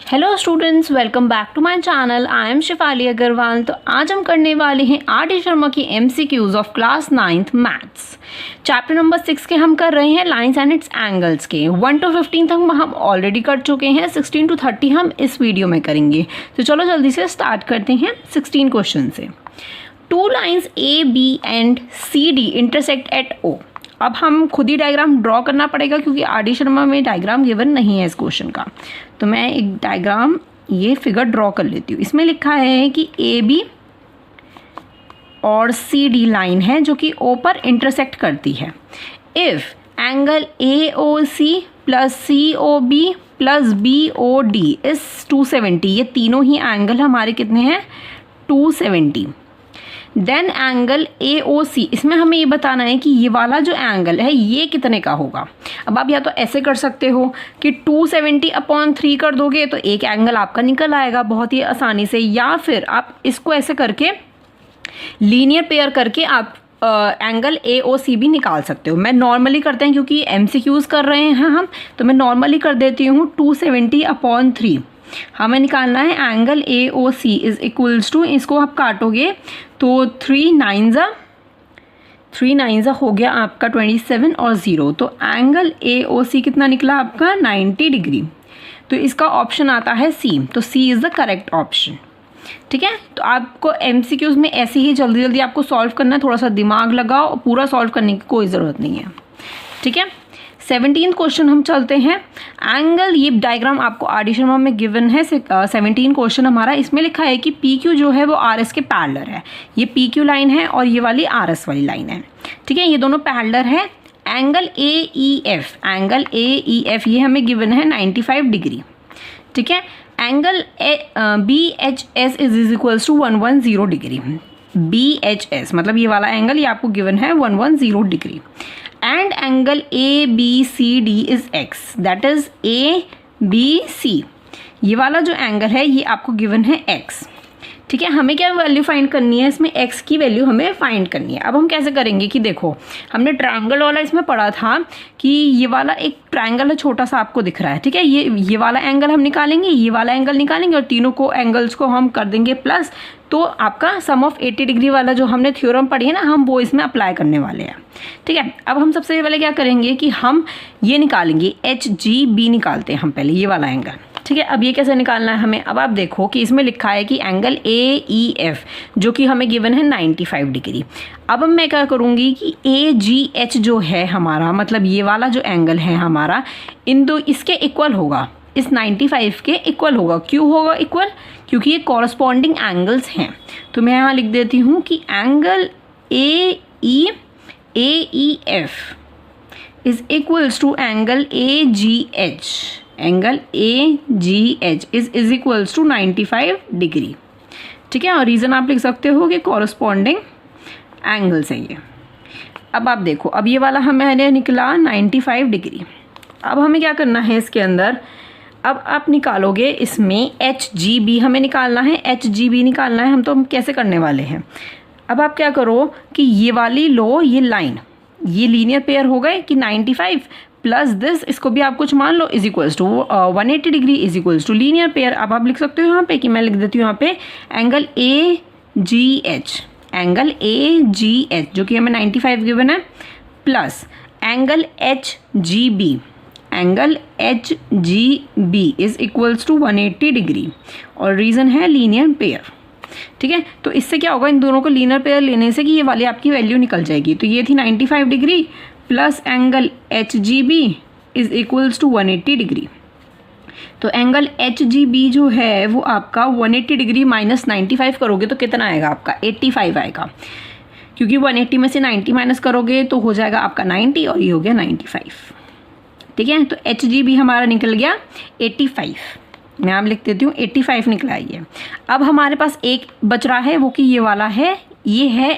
Hello students, welcome back to my channel. I am Shifali Agarwal. तो आज हम करने वाले हैं आर.डी. शर्मा की MCQs of class 9th maths. Chapter number 6 के हम कर रहे हैं लाइंस एंड इट्स एंगल्स के। 1 to 15 तक हम ऑलरेडी कर चुके हैं, 16 to 30 हम इस वीडियो में करेंगे। तो चलो जल्दी से स्टार्ट करते हैं 16 क्वेश्चन से। 2 lines A, B and CD intersect at O। अब हम खुद ही डायग्राम ड्रॉ करना पड़ेगा क्योंकि आर.डी. शर्मा में डायग्राम गिवन नहीं है इस क्वेश्चन का। तो मैं एक डायग्राम ये फिगर ड्रॉ कर लेती हूँ। इसमें लिखा है कि AB और CD लाइन है जो कि O पर इंटरसेक्ट करती है। If angle AOC plus COB plus BOD is 270, ये तीनों ही एंगल हमारे कितने हैं 270। देन एंगल AOC, इसमें हमें ये बताना है कि ये वाला जो एंगल है ये कितने का होगा। अब आप या तो ऐसे कर सकते हो कि 270/3 कर दोगे तो एक एंगल आपका निकल आएगा बहुत ही आसानी से, या फिर आप इसको ऐसे करके लीनियर पेयर करके आप एंगल AOC भी निकाल सकते हो। मैं नॉर्मली करते हैं क्योंकि MCQs कर रहे हैं हम, तो मैं नॉर्मली कर देती हूँ 270/3। हमें निकालना है angle AOC is equals to, इसको आप काटोगे तो 3 9 हो गया आपका 27 और 0। तो एंगल AOC कितना निकला आपका 90 डिग्री। तो इसका ऑप्शन आता है C। तो C is the correct option. ठीक है, तो आपको MCQs में ऐसे ही जल्दी जल्दी आपको सॉल्व करना है, थोड़ा सा दिमाग लगाओ, पूरा सॉल्व करने की कोई ज़रूरत नहीं है। ठीक है, 17 क्वेश्चन हम चलते हैं। एंगल, ये डायग्राम आपको आर.डी. शर्मा में गिवन है। 17 क्वेश्चन हमारा, इसमें लिखा है कि PQ जो है वो RS के पैरेलल है। ये PQ लाइन है और ये वाली RS वाली लाइन है। ठीक है, ये दोनों पैरेलल है। एंगल AEF ये हमें गिवन है 95 डिग्री। ठीक है, angle BHS is equals to 110 degree. BHS मतलब ये वाला एंगल, ये आपको गिवन है 110 degree. And angle ABCD is X, that is ABC। ये वाला जो एंगल है ये आपको गिवन है X। ठीक है, हमें क्या वैल्यू फाइंड करनी है, इसमें X की वैल्यू हमें फाइंड करनी है। अब हम कैसे करेंगे कि देखो, हमने ट्रायंगल वाला इसमें पढ़ा था कि ये वाला एक ट्रायंगल है, छोटा सा आपको दिख रहा है। ठीक है, ये वाला एंगल हम निकालेंगे, ये वाला एंगल निकालेंगे और तीनों को एंगल्स को हम कर देंगे प्लस। तो आपका सम ऑफ 80 डिग्री वाला जो हमने थ्योरम पढ़ी है ना, हम वो इसमें अप्लाई करने वाले हैं। ठीक है, अब हम सबसे पहले क्या करेंगे कि हम ये निकालेंगे HGB निकालते हैं हम पहले, ये वाला एंगल। ठीक है, अब ये कैसे निकालना है हमें। अब आप देखो कि इसमें लिखा है कि एंगल AEF जो कि हमें गिवन है 95 डिग्री। अब मैं क्या करूँगी कि AGH जो है हमारा, मतलब ये वाला जो एंगल है हमारा, इन दो इसके इक्वल होगा, इस 95 के इक्वल होगा। क्यों होगा इक्वल? क्योंकि ये कॉरस्पॉन्डिंग एंगल्स हैं। तो मैं यहाँ लिख देती हूँ कि angle AEF is equals to angle AGH। Angle AGH is equals to 95 degree. ठीक है, और रीज़न आप लिख सकते हो कि कॉरस्पॉन्डिंग एंगल्स है ये। अब आप देखो, अब ये वाला हमें निकला 95 डिग्री। अब हमें क्या करना है इसके अंदर, अब आप निकालोगे इसमें HGB हमें निकालना है। HGB निकालना है हम, तो हम कैसे करने वाले हैं। अब आप क्या करो कि ये वाली लो, ये लाइन, ये लीनियर पेयर हो गए कि 95 प्लस दिस, इसको भी आप कुछ मान लो, is equals to 180 degree is equals to linear pair. अब आप लिख सकते हो यहाँ पे कि मैं लिख देती हूँ यहाँ पे एंगल AGH, एंगल AGH जो कि हमें 95 गिवन है, plus angle HGB, angle HGB is equals to 180 degree, और रीज़न है लीनियर पेयर। ठीक है, तो इससे क्या होगा, इन दोनों को लीनियर पेयर लेने से कि ये वाली आपकी वैल्यू निकल जाएगी। तो ये थी 95 degree plus angle HGB is equals to 180 degree. तो एंगल HGB जो है वो आपका 180 डिग्री माइनस 95 करोगे तो कितना आएगा आपका 85 आएगा, क्योंकि 180 में से 90 माइनस करोगे तो हो जाएगा आपका 90 और ये हो गया 95। ठीक है, तो HGB हमारा निकल गया 85। मैं आप लिख देती हूँ 85 निकला ये। अब हमारे पास एक बच रहा है, वो कि ये वाला है, ये है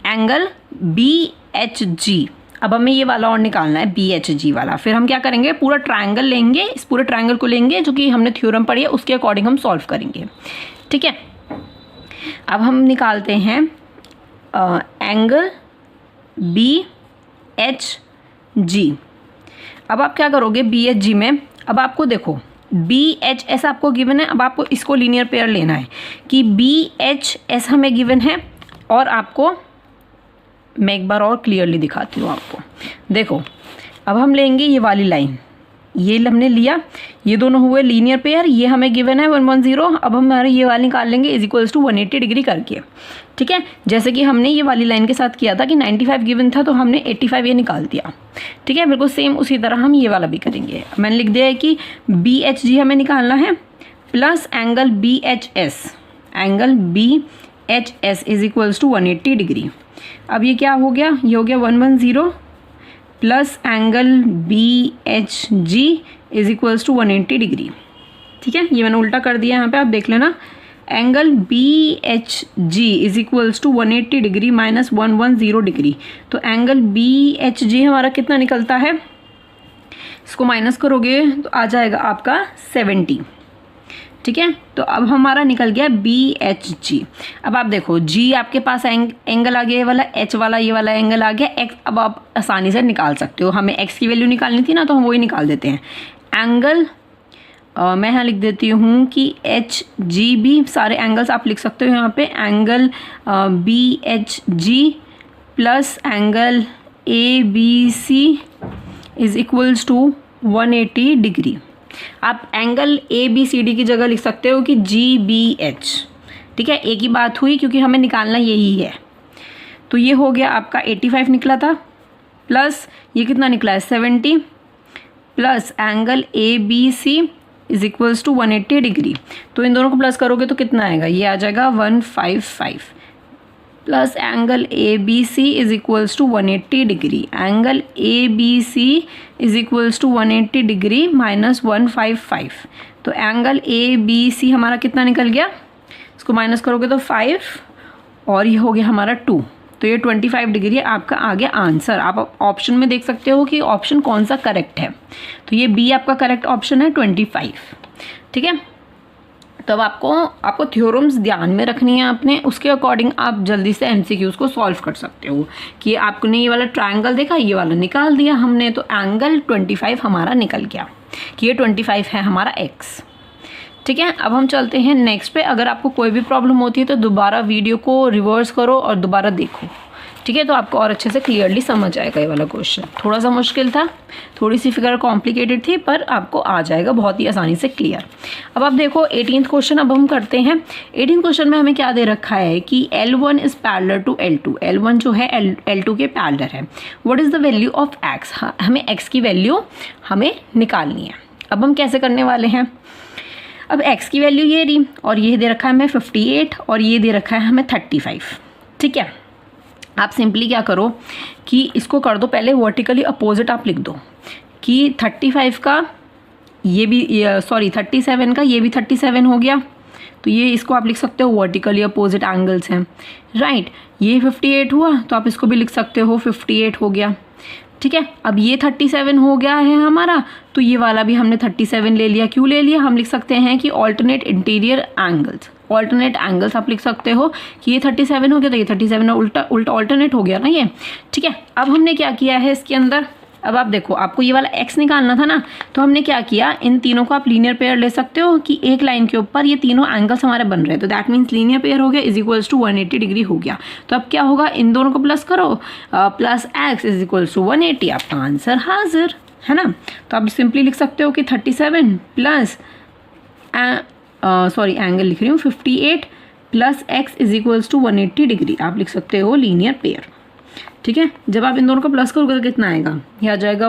एंगल BHG। अब हमें ये वाला और निकालना है BHG वाला। फिर हम क्या करेंगे, पूरा ट्रायंगल लेंगे, इस पूरे ट्रायंगल को लेंगे जो कि हमने थ्योरम पढ़ी है, उसके अकॉर्डिंग हम सॉल्व करेंगे। ठीक है, अब हम निकालते हैं एंगल BHG। अब आप क्या करोगे BHG में, अब आपको देखो BHS आपको गिवन है। अब आपको इसको लीनियर पेयर लेना है कि BHS हमें गिवन है, और आपको मैं एक बार और क्लियरली दिखाती हूँ आपको। देखो अब हम लेंगे ये वाली लाइन, ये हमने लिया, ये दोनों हुए लीनियर पेयर, ये हमें गिवन है 110। अब हम हमारे ये वाली निकाल लेंगे इज इक्वल्स टू 180 डिग्री करके, ठीक है, जैसे कि हमने ये वाली लाइन के साथ किया था कि 95 गिवन था तो हमने 85 ये निकाल दिया, ठीक है। बिल्कुल सेम उसी तरह हम ये वाला भी करेंगे। मैंने लिख दिया है कि BHG हमें निकालना है plus angle BHS, angle BHS is equals to 180 degree. अब ये क्या हो गया, ये हो गया 110 plus angle BHG is equals to 180 degree, ठीक है। ये मैंने उल्टा कर दिया यहाँ पे, आप देख लेना। Angle BHG is equals to 180 degree minus 110 degree, तो एंगल BHG हमारा कितना निकलता है, इसको माइनस करोगे तो आ जाएगा आपका 70, ठीक है। तो अब हमारा निकल गया BHG। अब आप देखो G आपके पास एंगल आ गया, ये वाला H वाला, ये वाला एंगल आ गया X। अब आप आसानी से निकाल सकते हो, हमें X की वैल्यू निकालनी थी ना, तो हम वही निकाल देते हैं। एंगल मैं यहाँ लिख देती हूँ कि HGB, सारे एंगल्स आप लिख सकते हो यहाँ पे। Angle BHG plus angle ABC is equals to 180 degree. आप एंगल ABCD की जगह लिख सकते हो कि GBH, ठीक है, एक ही बात हुई क्योंकि हमें निकालना यही है। तो ये हो गया आपका 85 निकला था, प्लस ये कितना निकला है 70, plus angle ABC is equals to 180 degree. तो इन दोनों को प्लस करोगे तो कितना आएगा, ये आ जाएगा 155, plus angle ABC is equals to 180 degree. Angle ABC is equals to 180 degree minus 155, तो एंगल ABC हमारा कितना निकल गया, इसको माइनस करोगे तो 5, और ये हो गया हमारा 2, तो ये 25 डिग्री आपका आ गया आंसर। आप ऑप्शन में देख सकते हो कि ऑप्शन कौन सा करेक्ट है, तो ये B आपका करेक्ट ऑप्शन है 25, ठीक है। तब आपको थ्योरम्स ध्यान में रखनी है अपने, उसके अकॉर्डिंग आप जल्दी से MCQs को सॉल्व कर सकते हो। कि आपने ये वाला ट्रायंगल देखा, ये वाला निकाल दिया हमने, तो एंगल 25 हमारा निकल गया कि ये 25 है हमारा X, ठीक है। अब हम चलते हैं नेक्स्ट पे। अगर आपको कोई भी प्रॉब्लम होती है तो दोबारा वीडियो को रिवर्स करो और दोबारा देखो, ठीक है, तो आपको और अच्छे से क्लियरली समझ आएगा। ये वाला क्वेश्चन थोड़ा सा मुश्किल था, थोड़ी सी फिगर कॉम्प्लिकेटेड थी, पर आपको आ जाएगा बहुत ही आसानी से क्लियर। अब आप देखो 18th क्वेश्चन अब हम करते हैं। 18th क्वेश्चन में हमें क्या दे रखा है कि L1 is parallel to L2, L1 जो है L2 के पैरेलल है। What is the value of X, हमें X की वैल्यू हमें निकालनी है। अब हम कैसे करने वाले हैं, अब X की वैल्यू ये रही, और ये दे रखा है हमें 58, और ये दे रखा है हमें 35, ठीक है। आप सिंपली क्या करो कि इसको कर दो, पहले वर्टिकली अपोजिट आप लिख दो कि 35 का ये भी, सॉरी 37 का ये भी 37 हो गया, तो ये इसको आप लिख सकते हो वर्टिकली अपोजिट एंगल्स हैं, राइट। ये 58 हुआ तो आप इसको भी लिख सकते हो 58 हो गया, ठीक है। अब ये 37 हो गया है हमारा, तो ये वाला भी हमने 37 ले लिया। क्यों ले लिया, हम लिख सकते हैं कि alternate interior angles, alternate angles आप लिख सकते हो कि ये 37 हो गया तो ये 37 उल्टा ऑल्टरनेट हो गया ना ये, ठीक है। अब हमने क्या किया है इसके अंदर, अब आप देखो आपको ये वाला X निकालना था ना, तो हमने क्या किया, इन तीनों को आप लीनियर पेयर ले सकते हो कि एक लाइन के ऊपर ये तीनों एंगल्स हमारे बन रहे हैं, तो दैट मीन्स लीनियर पेयर हो गया इज इक्वल्स टू 180 डिग्री हो गया। तो अब क्या होगा, इन दोनों को प्लस करो, plus X is equals to 180, आपका आंसर हाजिर है ना। तो आप सिंपली लिख सकते हो कि 37 प्लस सॉरी एंगल लिख रही हूँ 58 plus X is equals to 180 degree, आप लिख सकते हो लीनियर पेयर, ठीक है। जब आप इन दोनों को प्लस करोगे तो कितना आएगा, ये आ जाएगा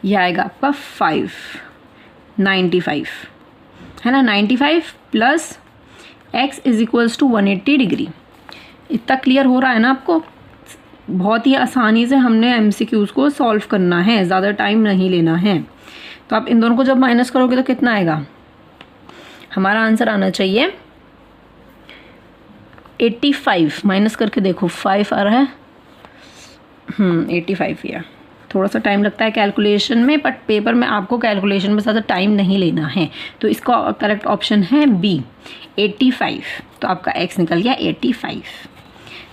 ये आएगा आपका 95 है ना, 95 plus X is equals to 180 degree. इतना क्लियर हो रहा है ना आपको, बहुत ही आसानी से हमने MCQs को सॉल्व करना है, ज़्यादा टाइम नहीं लेना है। तो आप इन दोनों को जब माइनस करोगे तो कितना आएगा, हमारा आंसर आना चाहिए 85, माइनस करके देखो 5 आ रहा है, 85 या थोड़ा सा टाइम लगता है कैलकुलेशन में, बट पेपर में आपको कैलकुलेशन में ज़्यादा टाइम नहीं लेना है। तो इसका करेक्ट ऑप्शन है B 85, तो आपका X निकल गया 85,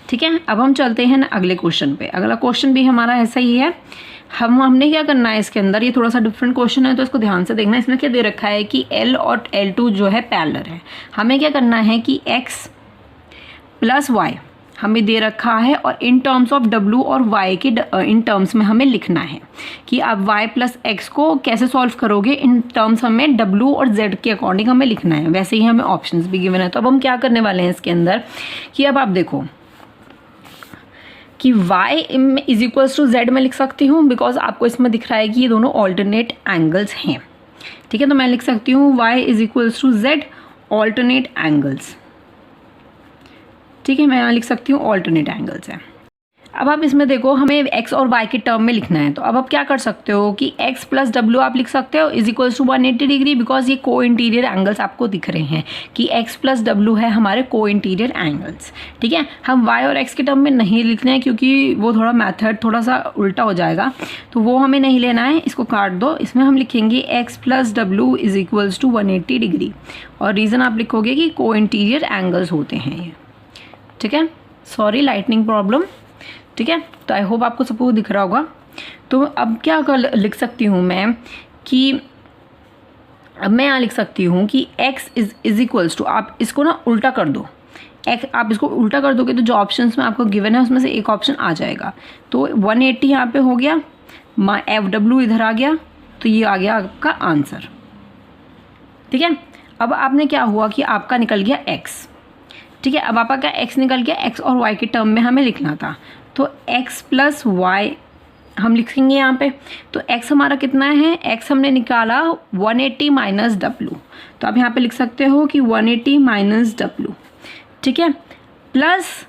ठीक है, अब हम चलते हैं ना अगले क्वेश्चन पे। अगला क्वेश्चन भी हमारा ऐसा ही है। हमने क्या करना है इसके अंदर, ये थोड़ा सा डिफरेंट क्वेश्चन है तो इसको ध्यान से देखना। इसमें क्या दे रखा है कि L और L2 जो है पैरेलल है। हमें क्या करना है कि x प्लस वाई हमें दे रखा है और इन टर्म्स ऑफ W और Y के इन टर्म्स में हमें लिखना है कि आप y प्लस एक्स को कैसे सॉल्व करोगे। इन टर्म्स हमें W और Z के अकॉर्डिंग हमें लिखना है। वैसे ही हमें ऑप्शंस भी गिवन है। तो अब हम क्या करने वाले हैं इसके अंदर कि अब आप देखो कि y is equals to z मैं लिख सकती हूँ, बिकॉज आपको इसमें दिख रहा है कि ये दोनों ऑल्टरनेट एंगल्स हैं। ठीक है, तो मैं लिख सकती हूँ y is equals to z alternate angles. ठीक है, मैं यहाँ लिख सकती हूँ ऑल्टरनेट एंगल्स है। अब आप इसमें देखो हमें x और y के टर्म में लिखना है। तो अब आप क्या कर सकते हो कि x प्लस डब्ल्यू आप लिख सकते हो is equals to 180 degree, because ये को इंटीरियर एंगल्स आपको दिख रहे हैं कि x प्लस डब्ल्यू है हमारे को इंटीरियर एंगल्स। ठीक है, हम y और x के टर्म में नहीं लिखना है क्योंकि वो थोड़ा मेथड थोड़ा सा उल्टा हो जाएगा, तो वो हमें नहीं लेना है, इसको काट दो। इसमें हम लिखेंगे x plus W is equals to 180 degree और रीज़न आप लिखोगे कि को इंटीरियर एंगल्स होते हैं ये। ठीक है, सॉरी लाइटनिंग प्रॉब्लम। ठीक है, तो आई होप आपको सब कुछ दिख रहा होगा। तो अब क्या लिख सकती हूँ मैं कि अब मैं यहाँ लिख सकती हूँ कि x इज इक्वल्स टू, आप इसको ना उल्टा कर दो। x आप इसको उल्टा कर दोगे तो जो ऑप्शंस में आपको गिवन है उसमें से एक ऑप्शन आ जाएगा। तो 180 यहाँ पे हो गया, FW इधर आ गया, तो ये आ गया आपका आंसर। ठीक है, अब आपने क्या हुआ कि आपका निकल गया x। ठीक है, अब आपका क्या x निकल गया, x और y के टर्म में हमें लिखना था। तो x प्लस वाई हम लिखेंगे यहाँ पे। तो x हमारा कितना है, x हमने निकाला 180 माइनस डब्ल्यू, तो आप यहाँ पे लिख सकते हो कि 180 माइनस डब्ल्यू। ठीक है, प्लस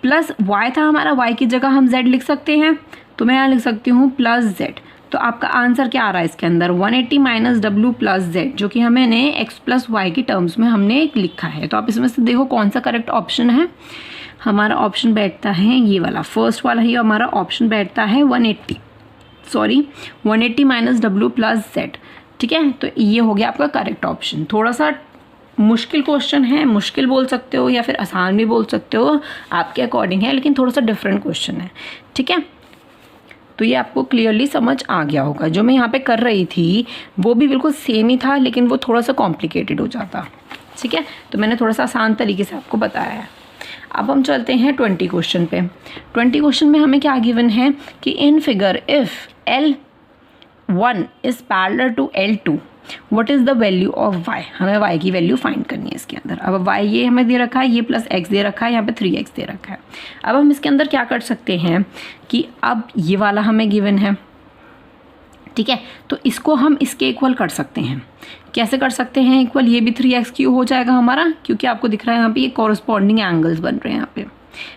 y था हमारा, y की जगह हम z लिख सकते हैं, तो मैं यहाँ लिख सकती हूँ प्लस z। तो आपका आंसर क्या आ रहा है इसके अंदर, 180 माइनस डब्ल्यू प्लस जेड, जो कि हमने x प्लस वाई के टर्म्स में हमने एक लिखा है। तो आप इसमें से देखो कौन सा करेक्ट ऑप्शन है। हमारा ऑप्शन बैठता है ये वाला, फर्स्ट वाला ही हमारा ऑप्शन बैठता है 180 माइनस डब्ल्यू प्लस जेड। ठीक है, तो ये हो गया आपका करेक्ट ऑप्शन। थोड़ा सा मुश्किल क्वेश्चन है, मुश्किल बोल सकते हो या फिर आसान भी बोल सकते हो, आपके अकॉर्डिंग है, लेकिन थोड़ा सा डिफरेंट क्वेश्चन है। ठीक है, तो ये आपको क्लियरली समझ आ गया होगा। जो मैं यहाँ पे कर रही थी वो भी बिल्कुल सेम ही था, लेकिन वो थोड़ा सा कॉम्प्लिकेटेड हो जाता। ठीक है, तो मैंने थोड़ा सा आसान तरीके से आपको बताया है। अब हम चलते हैं 20 क्वेश्चन पे। 20 क्वेश्चन में हमें क्या गिवन है कि in figure if L1 is parallel to L2 what is the value of y। हमें y की वैल्यू फाइंड करनी है इसके अंदर। अब y ये हमें दे रखा है, ये प्लस x दे रखा है, यहाँ पे 3x दे रखा है। अब हम इसके अंदर क्या कर सकते हैं कि अब ये वाला हमें गिवन है। ठीक है, तो इसको हम इसके इक्वल कर सकते हैं। कैसे कर सकते हैं इक्वल, ये भी 3x³ हो जाएगा हमारा, क्योंकि आपको दिख रहा है यहाँ पे ये कॉरस्पॉन्डिंग एंगल्स बन रहे हैं यहाँ पे,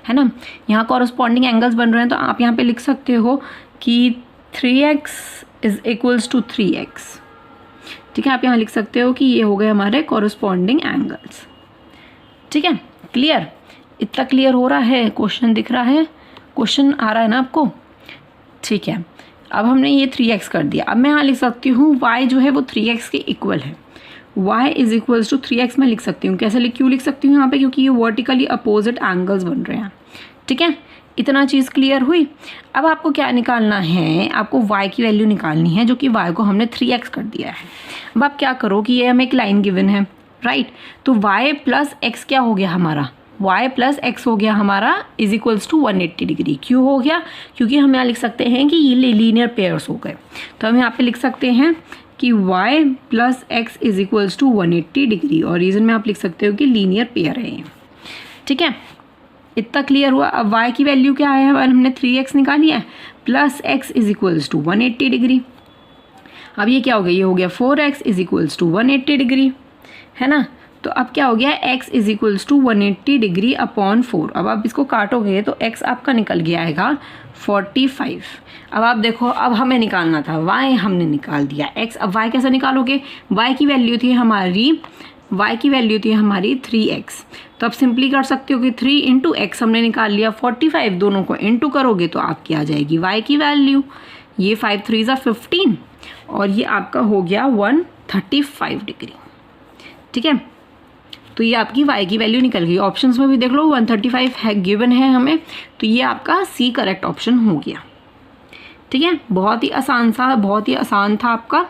है ना। यहाँ कॉरस्पॉन्डिंग एंगल्स बन रहे हैं, तो आप यहाँ पे लिख सकते हो कि 3x is equals to 3x। ठीक है, आप यहाँ लिख सकते हो कि ये हो गए हमारे कॉरस्पॉन्डिंग एंगल्स। ठीक है, क्लियर, इतना क्लियर हो रहा है, क्वेश्चन दिख रहा है, क्वेश्चन आ रहा है ना आपको। ठीक है, अब हमने ये 3x कर दिया। अब मैं यहाँ लिख सकती हूँ y जो है वो 3x के इक्वल है। y is equals to 3x मैं लिख सकती हूँ। कैसे क्यों लिख सकती हूँ यहाँ पे, क्योंकि ये वर्टिकली अपोजिट एंगल्स बन रहे हैं। ठीक है, इतना चीज़ क्लियर हुई। अब आपको क्या निकालना है, आपको y की वैल्यू निकालनी है, जो कि y को हमने 3x कर दिया है। अब आप क्या करो कि ये हमें एक लाइन गिवन है, राइट। तो y प्लस एक्स क्या हो गया हमारा, y प्लस एक्स हो गया हमारा इज इक्वल्स टू 180 डिग्री। क्यों हो गया, क्योंकि हम यहाँ लिख सकते हैं कि ये लीनियर पेयर्स हो गए। तो हम यहाँ पे लिख सकते हैं कि y plus X is equals to 180 degree, और रीज़न में आप लिख सकते हो कि लीनियर पेयर है ये। ठीक है, इतना क्लियर हुआ। अब y की वैल्यू क्या है, हमने 3x निकाली है, plus x is equals to 180 degree. अब ये क्या हो गया, ये हो गया 4x is equals to 180 degree, है ना। तो अब क्या हो गया, x is equals to 180 degree upon 4। अब आप इसको काटोगे तो x आपका निकल गया आएगा 45। अब आप देखो, अब हमें निकालना था y, हमने निकाल दिया x। अब y कैसे निकालोगे, y की वैल्यू थी हमारी 3x। तो आप सिंपली कर सकते हो कि 3 इंटू एक्स हमने निकाल लिया 45, दोनों को इंटू करोगे तो आपकी आ जाएगी y की वैल्यू, ये 5 3 15, और ये आपका हो गया 135 डिग्री। ठीक है, तो ये आपकी y की वैल्यू निकल गई। ऑप्शंस में भी देख लो 135 है गिवन है हमें, तो ये आपका सी करेक्ट ऑप्शन हो गया। ठीक है, बहुत ही आसान था आपका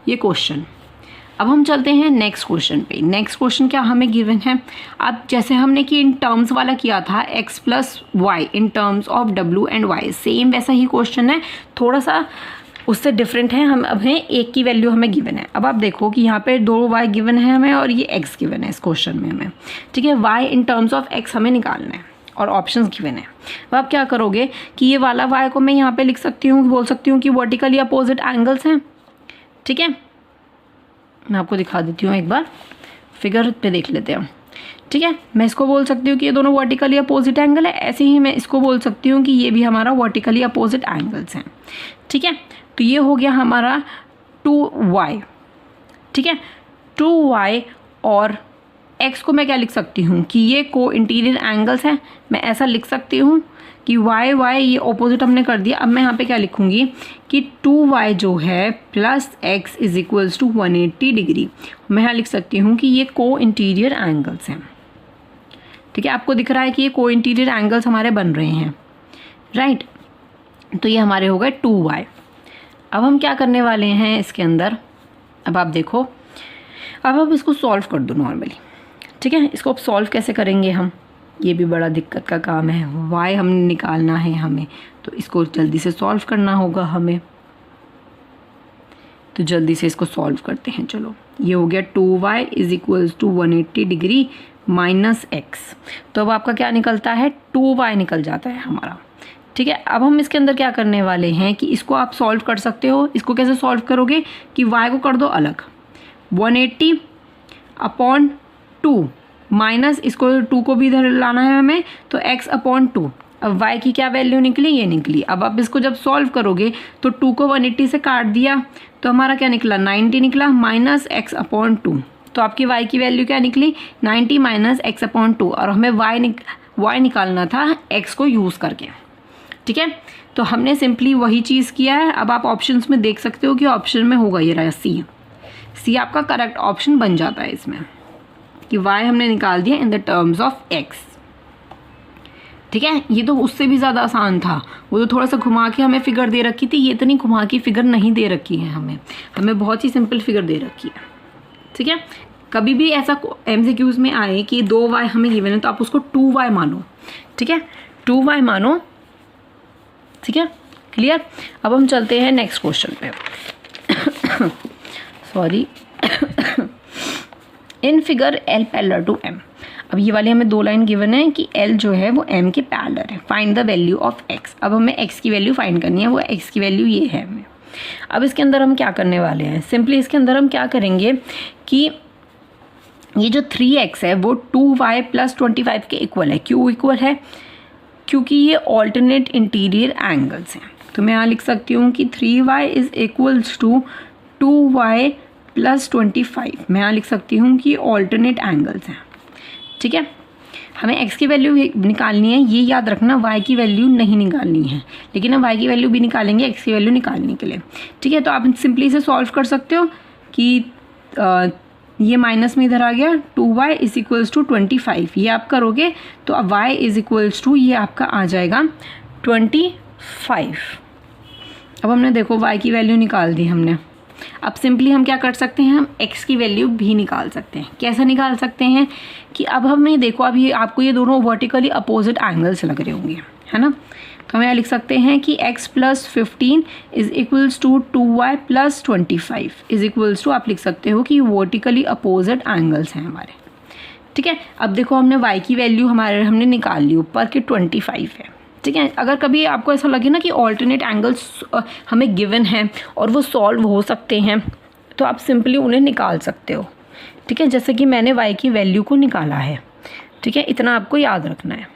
ये क्वेश्चन। अब हम चलते हैं नेक्स्ट क्वेश्चन पे। नेक्स्ट क्वेश्चन क्या हमें गिवन है, अब जैसे हमने कि इन टर्म्स वाला किया था x plus Y in terms of w and y, same वैसा ही क्वेश्चन है, थोड़ा सा उससे डिफरेंट है। हमें एक की वैल्यू हमें गिवन है। अब आप देखो कि यहाँ पे 2 y गिवन है हमें और ये x गिवन है इस क्वेश्चन में हमें। ठीक है, y in terms of x हमें निकालना है और ऑप्शंस गिवन है। अब आप क्या करोगे कि ये वाला y को मैं यहाँ पे लिख सकती हूँ, बोल सकती हूँ कि वर्टिकली अपोजिट एंगल्स हैं। ठीक है, मैं आपको दिखा देती हूँ, एक बार फिगर पे देख लेते हैं। ठीक है, मैं इसको बोल सकती हूँ कि ये दोनों वर्टिकली अपोजिट एंगल है, ऐसे ही मैं इसको बोल सकती हूँ कि ये भी हमारा वर्टिकली अपोजिट एंगल्स हैं। ठीक है, तो ये हो गया हमारा 2y। ठीक है, 2y और x को मैं क्या लिख सकती हूँ कि ये को इंटीरियर एंगल्स हैं। मैं ऐसा लिख सकती हूँ कि y ये ऑपोजिट हमने कर दिया। अब मैं यहाँ पे क्या लिखूँगी कि 2y जो है plus x is equals to 180 degree. मैं यहाँ लिख सकती हूँ कि ये को इंटीरियर एंगल्स हैं। ठीक है, आपको दिख रहा है कि ये को इंटीरियर एंगल्स हमारे बन रहे हैं, राइट। तो ये हमारे हो गए 2y। अब हम क्या करने वाले हैं इसके अंदर, अब आप देखो, अब आप इसको सॉल्व कर दो नॉर्मली। ठीक है, इसको अब सॉल्व कैसे करेंगे हम, ये भी बड़ा दिक्कत का काम है। y हमने निकालना है हमें, तो इसको जल्दी से सॉल्व करना होगा हमें। तो जल्दी से इसको सॉल्व करते हैं। चलो, ये हो गया 2y is equals to 180 degree minus x। तो अब आपका क्या निकलता है, 2y निकल जाता है हमारा। ठीक है, अब हम इसके अंदर क्या करने वाले हैं कि इसको आप सॉल्व कर सकते हो। इसको कैसे सॉल्व करोगे कि y को कर दो अलग, 180 अपॉन 2 माइनस इसको 2 को भी इधर लाना है हमें, तो x अपॉन 2। अब y की क्या वैल्यू निकली, ये निकली। अब आप इसको जब सॉल्व करोगे तो 2 को 180 से काट दिया तो हमारा क्या निकला, 90 निकला माइनस x अपॉन 2। तो आपकी y की वैल्यू क्या निकली, 90 माइनस x अपॉन 2। और हमें y निकालना था x को यूज़ करके। ठीक है, तो हमने सिंपली वही चीज़ किया है। अब आप ऑप्शंस में देख सकते हो कि ऑप्शन में होगा ये रहा सी आपका करेक्ट ऑप्शन बन जाता है इसमें, कि y हमने निकाल दिया in the terms of x। ठीक है, ये तो उससे भी ज़्यादा आसान था। वो तो थोड़ा सा घुमा के हमें फिगर दे रखी थी, ये इतनी घुमा के फिगर नहीं दे रखी है हमें बहुत ही सिंपल फिगर दे रखी है। ठीक है, कभी भी ऐसा MCQs में आए कि 2y हमें गिवन है तो आप उसको 2y मानो। ठीक है, 2y मानो। ठीक है, क्लियर। अब हम चलते हैं नेक्स्ट क्वेश्चन पे। Sorry. In figure L parallel to M। अब ये वाली हमें 2 लाइन गिवन है कि L जो है वो M के पैरेलल है। Find the value of x। अब हमें x की वैल्यू फाइंड करनी है, वो x की वैल्यू ये है हमें। अब इसके अंदर हम क्या करने वाले हैं, सिंपली इसके अंदर हम क्या करेंगे कि ये जो 3x है वो 2y प्लस 25 के इक्वल है। क्यों इक्वल है, क्योंकि ये ऑल्टरनेट इंटीरियर एंगल्स हैं। तो मैं यहाँ लिख सकती हूँ कि 3y is equals to 2y plus 25। मैं यहाँ लिख सकती हूँ कि ऑल्टरनेट एंगल्स हैं। ठीक है, हमें x की वैल्यू निकालनी है, ये याद रखना, y की वैल्यू नहीं निकालनी है, लेकिन हम y की वैल्यू भी निकालेंगे x की वैल्यू निकालने के लिए। ठीक है, तो आप सिंपली इसे सॉल्व कर सकते हो कि ये माइनस में इधर आ गया, 2y इज इक्वल्स टू 25। ये आप करोगे तो अब y इज इक्वल्स टू ये आपका आ जाएगा 25। अब हमने देखो y की वैल्यू निकाल दी हमने। अब सिंपली हम क्या कर सकते हैं, हम x की वैल्यू भी निकाल सकते हैं। कैसे निकाल सकते हैं कि अब हमें देखो, अब ये आपको ये दोनों वर्टिकली अपोजिट एंगल्स लग रहे होंगे, है ना। तो हम यहाँ लिख सकते हैं कि x plus 15 is equals to 2y plus 25 is equals to, आप लिख सकते हो कि वर्टिकली अपोजिट एंगल्स हैं हमारे। ठीक है, अब देखो हमने y की वैल्यू हमने निकाल ली ऊपर कि 25 है। ठीक है, अगर कभी आपको ऐसा लगे ना कि ऑल्टरनेट एंगल्स हमें गिवन हैं और वो सॉल्व हो सकते हैं, तो आप सिंपली उन्हें निकाल सकते हो। ठीक है, जैसे कि मैंने y की वैल्यू को निकाला है। ठीक है, इतना आपको याद रखना है।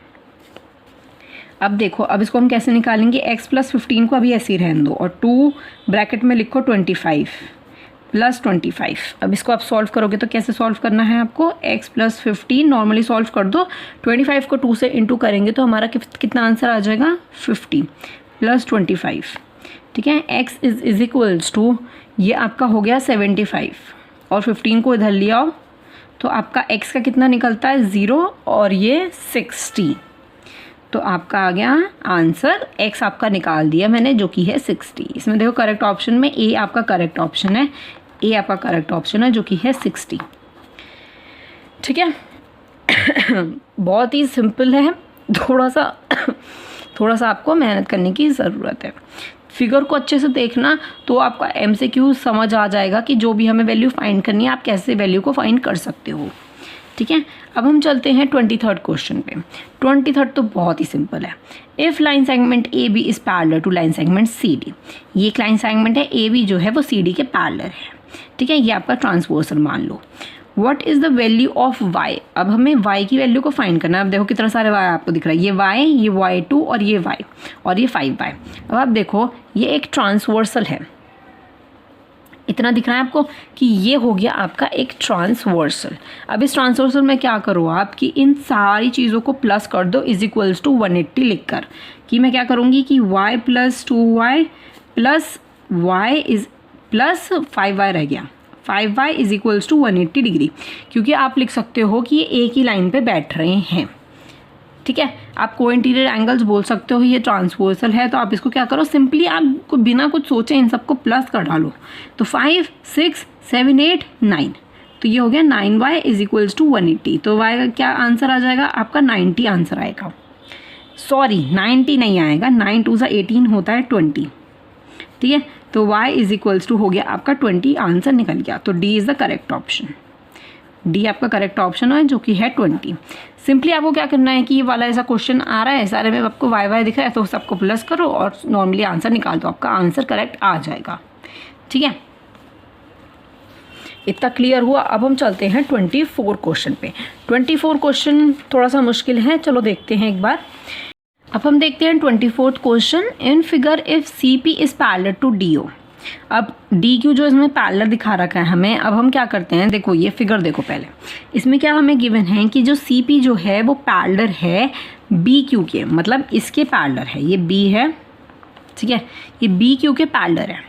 अब देखो, अब इसको हम कैसे निकालेंगे, x प्लस 15 को अभी ऐसे ही रहने दो और 2 ब्रैकेट में लिखो 25 प्लस 25। अब इसको आप सॉल्व करोगे तो कैसे सॉल्व करना है आपको, x प्लस 15 नॉर्मली सॉल्व कर दो, 25 को 2 से इंटू करेंगे तो हमारा कितना आंसर आ जाएगा, 50 प्लस 25। ठीक है, x इज इक्वल्स टू ये आपका हो गया 75 और 15 को इधर ले आओ तो आपका x का कितना निकलता है 0 और ये 60, तो आपका आ गया आंसर, x आपका निकाल दिया मैंने जो कि है 60। इसमें देखो करेक्ट ऑप्शन में A आपका करेक्ट ऑप्शन है, A आपका करेक्ट ऑप्शन है जो कि है 60। ठीक है बहुत ही सिंपल है, थोड़ा सा आपको मेहनत करने की ज़रूरत है। फिगर को अच्छे से देखना तो आपका MCQ समझ आ जाएगा कि जो भी हमें वैल्यू फाइंड करनी है आप कैसे वैल्यू को फाइंड कर सकते हो। ठीक है, अब हम चलते हैं 23rd क्वेश्चन पे। 23rd तो बहुत ही सिंपल है। If line segment AB is parallel to line segment CD, ये एक लाइन सेगमेंट है, AB जो है वो CD के पैरेलल है। ठीक है, ये आपका ट्रांसवर्सल मान लो। What is the value of y, अब हमें y की वैल्यू को फाइंड करना है। अब देखो कितना सारे y आपको दिख रहा है, ये y, ये y2 और ये y और ये 5y। अब आप देखो ये एक ट्रांसवर्सल है, इतना दिख रहा है आपको कि ये हो गया आपका एक ट्रांसवर्सल। अब इस ट्रांसवर्सल में क्या करो आप कि इन सारी चीज़ों को प्लस कर दो इज इक्वल्स टू 180 लिख कर, कि मैं क्या करूँगी कि y plus 2y plus y is plus 5y रह गया, 5y is equals to 180 degree, क्योंकि आप लिख सकते हो कि ये एक ही लाइन पे बैठ रहे हैं। ठीक है, आप को इंटीरियर एंगल्स बोल सकते हो, ये ट्रांसवर्सल है, तो आप इसको क्या करो सिंपली आप बिना कुछ सोचे इन सबको प्लस कर डालो। तो 5, 6, 7, 8, 9, तो ये हो गया 9y इज इक्वल्स टू 180। तो y का क्या आंसर आ जाएगा आपका 90 आंसर आएगा। सॉरी 90 नहीं आएगा, 9 2 18 होता है 20। ठीक है, तो y इज इक्वल्स टू हो गया आपका 20, आंसर निकल गया। तो D is the correct option, D आपका करेक्ट ऑप्शन है जो कि है 20। सिंपली आपको क्या करना है कि ये वाला ऐसा क्वेश्चन आ रहा है, सारे में आपको y दिख रहा है, तो सबको प्लस करो और नॉर्मली आंसर निकाल दो, आपका आंसर करेक्ट आ जाएगा। ठीक है, इतना क्लियर हुआ। अब हम चलते हैं 24 क्वेश्चन पे। 24 क्वेश्चन थोड़ा सा मुश्किल है, चलो देखते हैं एक बार। अब हम देखते हैं 24th question. In figure if CP is parallel to DO, अब DQ जो इसमें पैरेलल दिखा रखा है हमें, अब हम क्या करते हैं, देखो ये फिगर देखो पहले, इसमें क्या हमें गिवन है कि जो CP जो है वो पैरेलल है BQ के, मतलब इसके पैरेलल है, ये B है। ठीक है, ये BQ के पैरेलल है।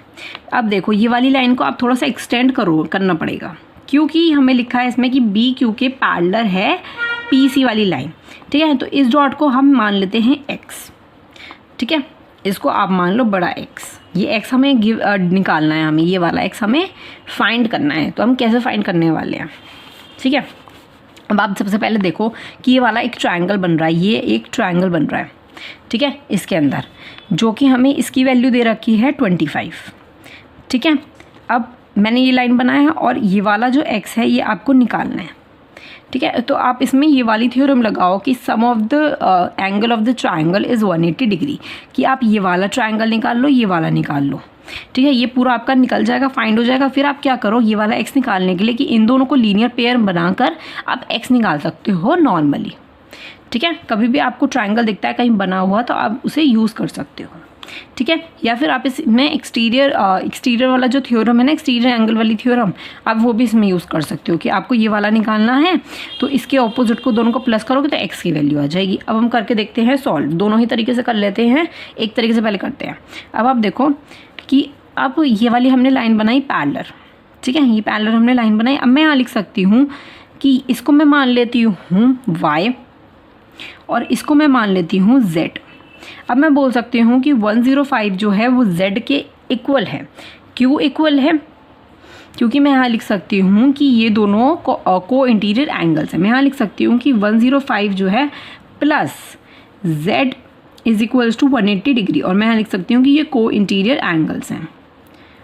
अब देखो ये वाली लाइन को आप थोड़ा सा एक्सटेंड करना पड़ेगा, क्योंकि हमें लिखा है इसमें कि BQ के पैरेलल है PC वाली लाइन। ठीक है, तो इस डॉट को हम मान लेते हैं x। ठीक है, इसको आप मान लो बड़ा X, ये x हमें निकालना है, हमें ये वाला x हमें फाइंड करना है। तो हम कैसे फाइंड करने वाले हैं, ठीक है। अब आप सबसे पहले देखो कि ये वाला एक ट्रायंगल बन रहा है, ये एक ट्रायंगल बन रहा है। ठीक है, इसके अंदर जो कि हमें इसकी वैल्यू दे रखी है 25। ठीक है, अब मैंने ये लाइन बनाया है और ये वाला जो x है ये आपको निकालना है। ठीक है, तो आप इसमें ये वाली थ्योरम लगाओ कि sum of the angle of the triangle is 180 degree, कि आप ये वाला ट्रायंगल निकाल लो, ये वाला निकाल लो। ठीक है, ये पूरा आपका निकल जाएगा, फाइंड हो जाएगा। फिर आप क्या करो, ये वाला x निकालने के लिए कि इन दोनों को लीनियर पेयर बनाकर आप x निकाल सकते हो नॉर्मली। ठीक है, कभी भी आपको ट्रायंगल दिखता है कहीं बना हुआ तो आप उसे यूज़ कर सकते हो। ठीक है, या फिर आप इसमें एक्सटीरियर वाला जो थ्योरम है ना, एक्सटीरियर एंगल वाली थ्योरम, आप वो भी इसमें यूज़ कर सकते हो कि आपको ये वाला निकालना है तो इसके ऑपोजिट को दोनों को प्लस करोगे तो x की वैल्यू आ जाएगी। अब हम करके देखते हैं सॉल्व, दोनों ही तरीके से कर लेते हैं, एक तरीके से पहले करते हैं। अब आप देखो कि अब ये वाली हमने लाइन बनाई पैरेलल। ठीक है, ये पैरेलल हमने लाइन बनाई। अब मैं यहाँ लिख सकती हूँ कि इसको मैं मान लेती हूँ y और इसको मैं मान लेती हूँ z। अब मैं बोल सकती हूँ कि 105 जो है वो z के इक्वल है। क्यों इक्वल है? क्योंकि मैं यहाँ लिख सकती हूँ कि ये दोनों को इंटीरियर एंगल्स हैं। मैं यहाँ लिख सकती हूँ कि 105 जो है plus z is equals to 180 degree, और मैं यहाँ लिख सकती हूँ कि ये को इंटीरियर एंगल्स हैं।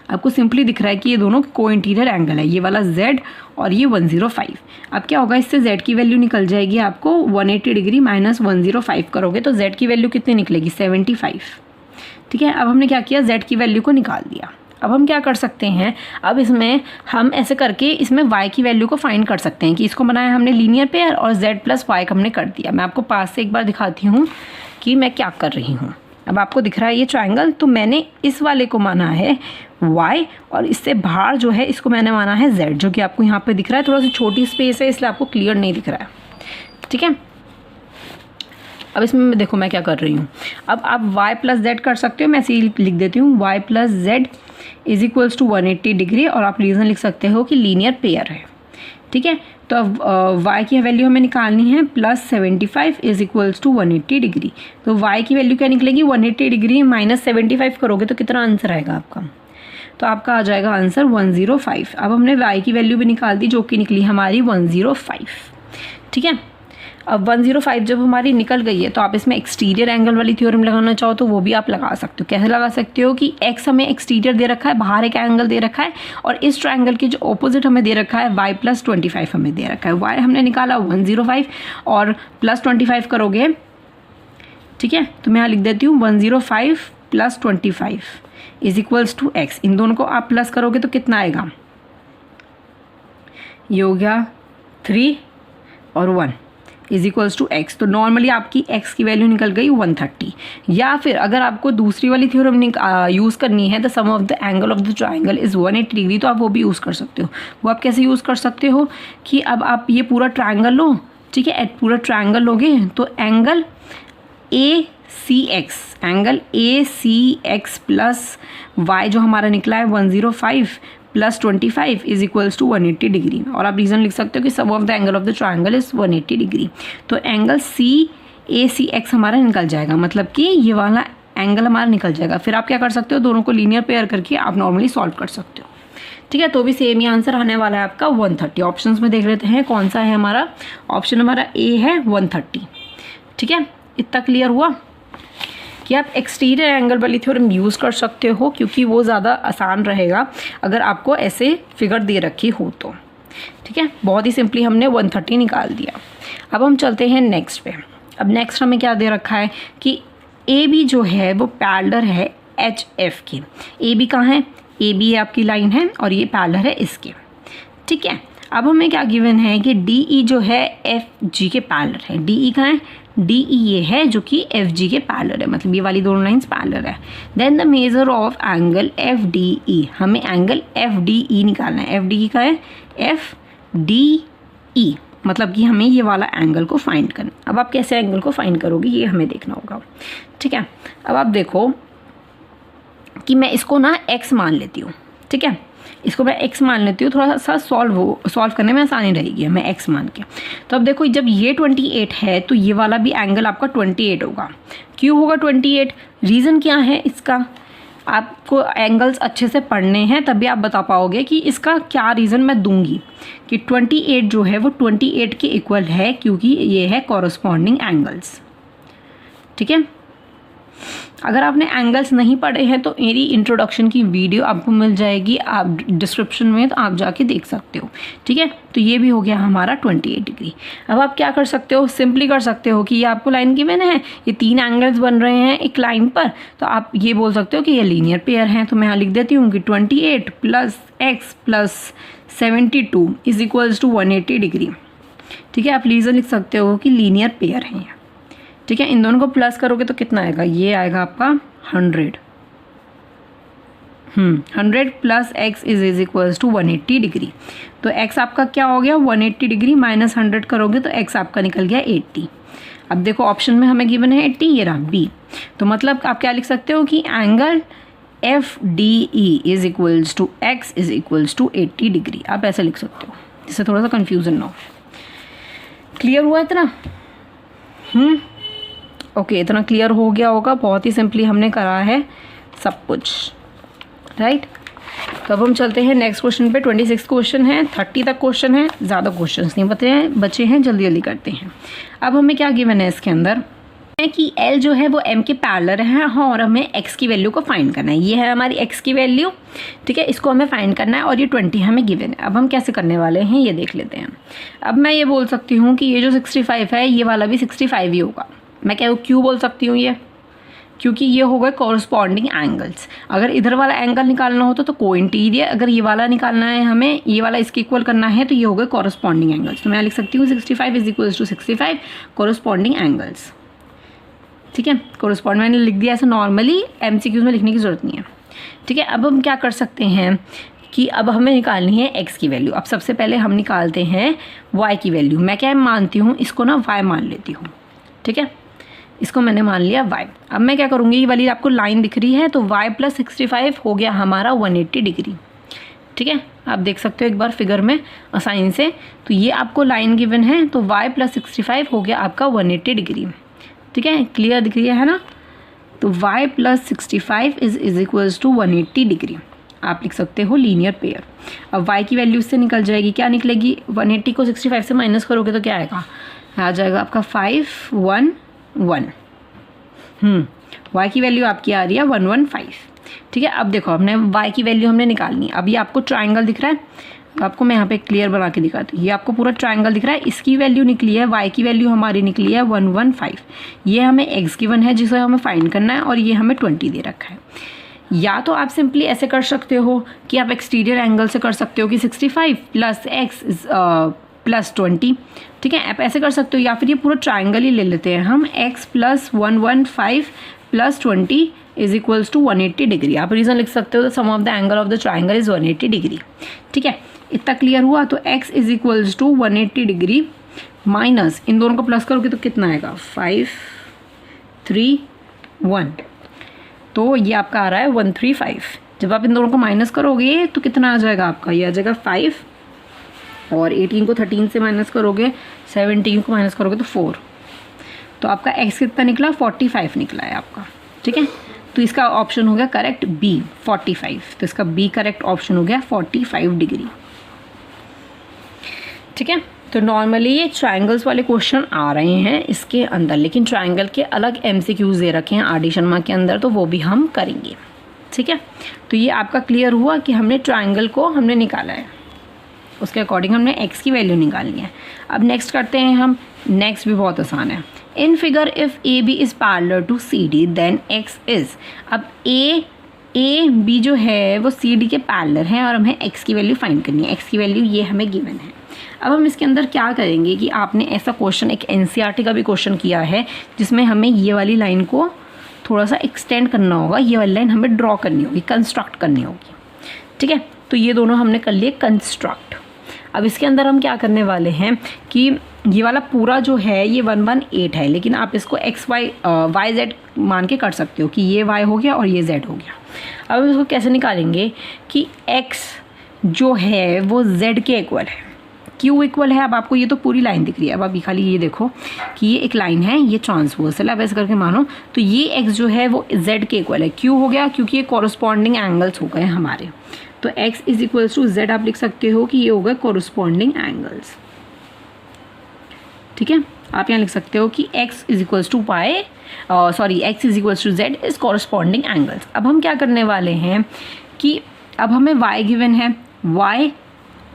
आपको सिंपली दिख रहा है कि ये दोनों को इंटीरियर एंगल है, ये वाला z और ये 105। अब क्या होगा, इससे z की वैल्यू निकल जाएगी आपको 180 डिग्री माइनस 105 करोगे तो z की वैल्यू कितनी निकलेगी, 75। ठीक है, अब हमने क्या किया, z की वैल्यू को निकाल दिया। अब हम क्या कर सकते हैं, अब इसमें हम ऐसे करके इसमें y की वैल्यू को फाइंड कर सकते हैं कि इसको बनाया हमने लीनियर पेयर और z प्लस y का हमने कर दिया। मैं आपको पास से एक बार दिखाती हूँ कि मैं क्या कर रही हूँ। अब आपको दिख रहा है ये ट्रायंगल, तो मैंने इस वाले को माना है y और इससे बाहर जो है इसको मैंने माना है z, जो कि आपको यहाँ पे दिख रहा है। थोड़ा सी छोटी स्पेस है इसलिए आपको क्लियर नहीं दिख रहा है। ठीक है, अब इसमें देखो मैं क्या कर रही हूँ। अब आप y प्लस जेड कर सकते हो, मैं ऐसे ही लिख देती हूँ y plus Z is equals to 180 degree, और आप रीज़न लिख सकते हो कि लीनियर पेयर है। ठीक है, तो अब y की वैल्यू हमें निकालनी है +75 इज इक्वल्स टू 180 डिग्री। तो y की वैल्यू क्या निकलेगी, 180 डिग्री माइनस 75 करोगे तो कितना आंसर आएगा आपका, तो आपका आ जाएगा आंसर 105। अब हमने y की वैल्यू भी निकाल दी जो कि निकली हमारी 105। ठीक है, अब 105 जब हमारी निकल गई है तो आप इसमें एक्सटीरियर एंगल वाली थ्योरम लगाना चाहो तो वो भी आप लगा सकते हो। कैसे लगा सकते हो कि x हमें एक्सटीरियर दे रखा है, बाहर एक एंगल दे रखा है, और इस ट्रायंगल के जो ऑपोजिट हमें दे रखा है y + 25 हमें दे रखा है। y हमने निकाला 105 और +25 करोगे, ठीक है, तो मैं यहाँ लिख देती हूँ 105 + 25 इज इक्वल्स टू x। इन दोनों को आप प्लस करोगे तो कितना आएगा, ये हो गया 3 और 1 इज इक्वल्स टू x। तो नॉर्मली आपकी x की वैल्यू निकल गई 130। या फिर अगर आपको दूसरी वाली थ्योरम यूज़ करनी है, the sum of the angle of the triangle is 180 degree, तो आप वो भी यूज़ कर सकते हो। वो आप कैसे यूज़ कर सकते हो कि अब आप ये पूरा ट्राइंगल लो, ठीक है, पूरा ट्राइंगल लोगे तो angle ACX, angle ACX plus y जो हमारा निकला है 105 + 25 इज इक्वल्स टू 180 डिग्री। और आप रीज़न लिख सकते हो कि sum of the angle of the triangle is 180 degree. तो एंगल CACX हमारा निकल जाएगा, मतलब कि ये वाला एंगल हमारा निकल जाएगा। फिर आप क्या कर सकते हो, दोनों को लीनियर पेयर करके आप नॉर्मली सॉल्व कर सकते हो। ठीक है, तो भी सेम ही आंसर आने वाला है आपका 130। ऑप्शंस में देख लेते हैं कौन सा है हमारा। ऑप्शन हमारा A है 130। ठीक है, इतना क्लियर हुआ कि आप एक्सटीरियर एंगल वाली थ्योरम यूज़ कर सकते हो, क्योंकि वो ज़्यादा आसान रहेगा अगर आपको ऐसे फिगर दे रखी हो तो। ठीक है, बहुत ही सिंपली हमने 130 निकाल दिया। अब हम चलते हैं नेक्स्ट पे। अब नेक्स्ट हमें क्या दे रखा है कि AB जो है वो पैरेलल है HF के। AB कहाँ है, AB है आपकी लाइन है और ये पैरेलल है इसके। ठीक है, अब हमें क्या गिवन है कि DE जो है FG के पैरेलल है। DE कहाँ है, DE ये है जो कि FG के पैरेलल है, मतलब ये वाली दोनों लाइंस पैरेलल है। Then the measure of angle FDE, हमें एंगल FDE निकालना है। FDE का है FDE, मतलब कि हमें ये वाला एंगल को फाइंड करना। अब आप कैसे एंगल को फाइंड करोगे ये हमें देखना होगा। ठीक है, अब आप देखो कि मैं इसको ना x मान लेती हूँ। ठीक है, इसको मैं x मान लेती हूँ, थोड़ा सा सॉल्व करने में आसानी रहेगी मैं x मान के। तो अब देखो जब ये 28 है तो ये वाला भी एंगल आपका 28 होगा। क्यों होगा 28, रीज़न क्या है इसका, आपको एंगल्स अच्छे से पढ़ने हैं तभी आप बता पाओगे कि इसका क्या रीज़न मैं दूंगी कि 28 जो है वो 28 के इक्वल है, क्योंकि ये है कॉरस्पॉन्डिंग एंगल्स। ठीक है, अगर आपने एंगल्स नहीं पढ़े हैं तो मेरी इंट्रोडक्शन की वीडियो आपको मिल जाएगी आप डिस्क्रिप्शन में, तो आप जाके देख सकते हो। ठीक है, तो ये भी हो गया हमारा 28 डिग्री। अब आप क्या कर सकते हो, सिंपली कर सकते हो कि ये आपको लाइन गिवन है, ये 3 एंगल्स बन रहे हैं एक लाइन पर, तो आप ये बोल सकते हो कि ये लीनियर पेयर हैं। तो मैं यहाँ लिख देती हूँ कि 28 + x + 72 is equals to 180 degree. ठीक है, आप रीज़न लिख सकते हो कि लीनियर पेयर हैं। ठीक है, इन दोनों को प्लस करोगे तो कितना आएगा, ये आएगा आपका 100। 100 + x is equals to 180 degree. तो x आपका क्या हो गया 180 डिग्री माइनस 100 करोगे तो x आपका निकल गया 80। अब देखो ऑप्शन में हमें गिवन है 80, ये रहा B। तो मतलब आप क्या लिख सकते हो कि angle FDE is equals to x is equals to 80 degree. आप ऐसे लिख सकते हो जिससे थोड़ा सा कन्फ्यूज़न ना हो। क्लियर हुआ इतना? ओके, इतना क्लियर हो गया होगा। बहुत ही सिंपली हमने करा है सब कुछ, राइट। तो अब हम चलते हैं नेक्स्ट क्वेश्चन पे। 26 क्वेश्चन है, 30 तक क्वेश्चन है, ज़्यादा क्वेश्चंस नहीं बचे हैं, जल्दी जल्दी करते हैं। अब हमें क्या गिवन है इसके अंदर है कि L जो है वो M के पैरेलल है, हाँ, और हमें X की वैल्यू को फाइंड करना है। ये है हमारी X की वैल्यू। ठीक है, इसको हमें फाइंड करना है और ये 20 हमें गिवन है। अब हम कैसे करने वाले हैं ये देख लेते हैं। अब मैं ये बोल सकती हूँ कि ये जो 65 है ये वाला भी 65 ही होगा। मैं क्यों बोल सकती हूँ ये, क्योंकि ये होगा कॉरस्पॉन्डिंग एंगल्स। अगर इधर वाला एंगल निकालना होता तो को इंटीरियर, अगर ये वाला निकालना है हमें, ये वाला इसके इक्वल करना है तो ये होगा कॉरस्पॉन्डिंग एंगल्स। तो मैं लिख सकती हूँ 65 is equals to 65 corresponding angles. ठीक है, कॉरस्पॉन्ड मैंने लिख दिया, ऐसा नॉर्मली MCQs में लिखने की ज़रूरत नहीं है। ठीक है, अब हम क्या कर सकते हैं कि अब हमें निकालनी है x की वैल्यू। अब सबसे पहले हम निकालते हैं y की वैल्यू। मैं क्या मानती हूँ, इसको ना y मान लेती हूँ। ठीक है, इसको मैंने मान लिया y। अब मैं क्या करूँगी, ये वाली आपको लाइन दिख रही है, तो y + 65 हो गया हमारा 180 डिग्री। ठीक है, आप देख सकते हो एक बार फिगर में साइन से। तो ये आपको लाइन गिवन है, तो y + 65 हो गया आपका 180 डिग्री। ठीक है, क्लियर दिख रही है ना। तो y + 65 is equals to 180 degree. आप लिख सकते हो लीनियर पेयर। अब y की वैल्यू इससे निकल जाएगी, क्या निकलेगी, 180 को 65 से माइनस करोगे तो क्या आएगा, आ जाएगा आपका 511। y की वैल्यू आपकी आ रही है 115। ठीक है, अब देखो हमने y की वैल्यू हमने निकालनी है। अब ये आपको ट्राइंगल दिख रहा है, आपको मैं यहाँ पे क्लियर बना के दिखाती हूँ। ये आपको पूरा ट्राइंगल दिख रहा है, इसकी वैल्यू निकली है, y की वैल्यू हमारी निकली है 115। ये हमें x गिवन है जिसे हमें फाइंड करना है, और ये हमें 20 दे रखा है। या तो आप सिंपली ऐसे कर सकते हो कि आप एक्सटीरियर एंगल से कर सकते हो कि 65 + x + 20। ठीक है, आप ऐसे कर सकते हो, या फिर ये पूरा ट्राइंगल ही ले लेते हैं हम, x + 115 + 20 is equals to 180 degree. आप रीज़न लिख सकते हो, the sum of the angle of the triangle is 180 degree. ठीक है, इतना क्लियर हुआ। तो x is equals to 180 degree minus, इन दोनों को प्लस करोगे तो कितना आएगा, 531। तो ये आपका आ रहा है 135। जब आप इन दोनों को माइनस करोगे तो कितना आ जाएगा आपका, ये आ जाएगा 5, और 18 को 13 से माइनस करोगे, 17 को माइनस करोगे तो 4। तो आपका x कितना निकला, 45 निकला है आपका। ठीक है, तो इसका ऑप्शन हो गया करेक्ट B 45। तो इसका B करेक्ट ऑप्शन हो गया 45 डिग्री। ठीक है, तो नॉर्मली ये ट्रायंगल्स वाले क्वेश्चन आ रहे हैं इसके अंदर, लेकिन ट्रायंगल के अलग MCQs दे रखे हैं RD शर्मा के अंदर, तो वो भी हम करेंगे। ठीक है, तो ये आपका क्लियर हुआ कि हमने ट्रायंगल को हमने निकाला है, उसके अकॉर्डिंग हमने x की वैल्यू निकालनी है। अब नेक्स्ट करते हैं हम, नेक्स्ट भी बहुत आसान है। In figure if AB is parallel to CD then x is. अब AB जो है वो CD के पैरेलल है, और हमें x की वैल्यू फाइंड करनी है। x की वैल्यू ये हमें गिवन है। अब हम इसके अंदर क्या करेंगे कि आपने ऐसा क्वेश्चन, एक NCERT का भी क्वेश्चन किया है जिसमें हमें ये वाली लाइन को थोड़ा सा एक्सटेंड करना होगा, ये वाली लाइन हमें ड्रॉ करनी होगी, कंस्ट्रक्ट करनी होगी। ठीक है, तो ये दोनों हमने कर लिए कंस्ट्रक्ट। अब इसके अंदर हम क्या करने वाले हैं कि ये वाला पूरा जो है ये 118 है, लेकिन आप इसको YZ मान के कर सकते हो कि ये y हो गया और ये z हो गया। अब इसको कैसे निकालेंगे कि x जो है वो z के इक्वल है, q इक्वल है। अब आपको ये तो पूरी लाइन दिख रही है, अब आप खाली ये देखो कि ये एक लाइन है, ये ट्रांसवर्सल है, अब ऐसे करके मानो तो ये x जो है वो z के इक्वल है। q हो गया क्योंकि ये कॉरस्पॉन्डिंग एंगल्स हो गए हमारे, तो x is equals to z आप लिख सकते हो कि ये होगा कॉरस्पॉन्डिंग एंगल्स। ठीक है, आप यहाँ लिख सकते हो कि x is equals to x is equals to z is corresponding angles. अब हम क्या करने वाले हैं कि अब हमें y गिवन है, y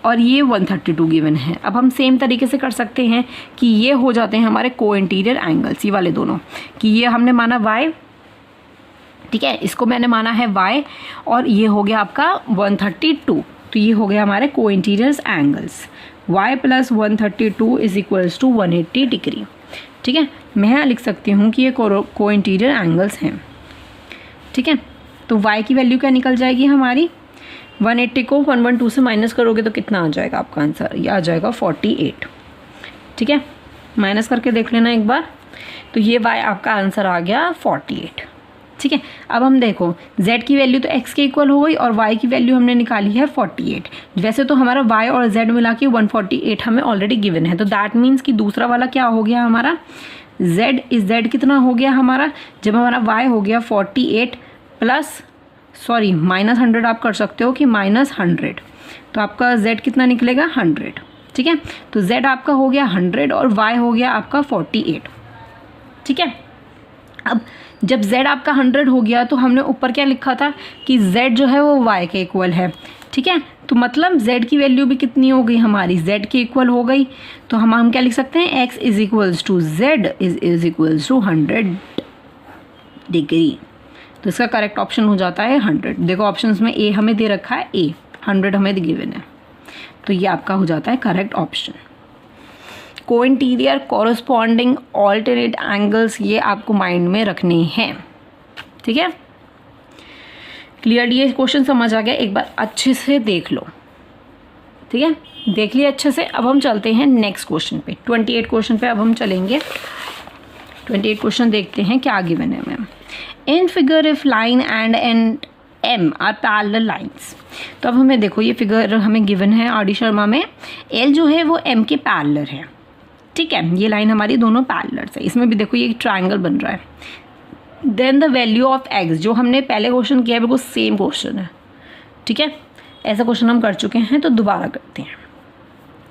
और ये 132 गिवन है। अब हम सेम तरीके से कर सकते हैं कि ये हो जाते हैं हमारे को इंटीरियर एंगल्स, ये वाले दोनों, कि ये हमने माना y, ठीक है, इसको मैंने माना है y, और ये हो गया आपका 132, तो ये हो गया हमारे को interiors angles. y + 132 is equals to 180 degree. ठीक है, मैं यहाँ लिख सकती हूँ कि ये को इंटीरियर एंगल्स हैं। ठीक है, तो y की वैल्यू क्या निकल जाएगी हमारी, 180 को 112 से माइनस करोगे तो कितना आ जाएगा आपका आंसर, ये आ जाएगा 48। ठीक है, माइनस करके देख लेना एक बार, तो ये y आपका आंसर आ गया 48। ठीक है, अब हम देखो z की वैल्यू तो x के इक्वल हो गई, और y की वैल्यू हमने निकाली है 48। वैसे तो हमारा y और z मिला के 148 हमें ऑलरेडी गिवन है, तो दैट मीन्स कि दूसरा वाला क्या हो गया हमारा, z कितना हो गया हमारा, जब हमारा y हो गया 48 प्लस -100 आप कर सकते हो कि -100, तो आपका z कितना निकलेगा 100। ठीक है, तो z आपका हो गया 100 और y हो गया आपका 48। ठीक है, अब जब z आपका 100 हो गया तो हमने ऊपर क्या लिखा था कि z जो है वो y के इक्वल है। ठीक है, तो मतलब z की वैल्यू भी कितनी हो गई हमारी, z के इक्वल हो गई, तो हम क्या लिख सकते हैं, x is equals to z is equals to 100 degree. तो इसका करेक्ट ऑप्शन हो जाता है 100। देखो ऑप्शंस में a हमें दे रखा है, a 100 हमें गिवन है, तो ये आपका हो जाता है करेक्ट ऑप्शन। को इंटीरियर कॉरस्पॉन्डिंग ऑल्टरनेट एंगल्स ये आपको माइंड में रखने हैं। ठीक है, क्लियरली ये क्वेश्चन समझ आ गया, एक बार अच्छे से देख लो। ठीक है, देख लिया अच्छे से। अब हम चलते हैं नेक्स्ट क्वेश्चन पे, 28 क्वेश्चन पे अब हम चलेंगे। 28 क्वेश्चन देखते हैं क्या गिवन है ma'am. In figure if line and M are parallel lines, तो अब हमें देखो ये फिगर हमें गिवन है आर डी शर्मा में, एल जो है वो एम के पैरेलल है, ठीक है, ये लाइन हमारी दोनों पैरेलल है। इसमें भी देखो ये एक ट्राइंगल बन रहा है। Then the value of x, जो हमने पहले क्वेश्चन किया है बिल्कुल सेम क्वेश्चन है, ठीक है, ऐसा क्वेश्चन हम कर चुके हैं तो दोबारा करते हैं।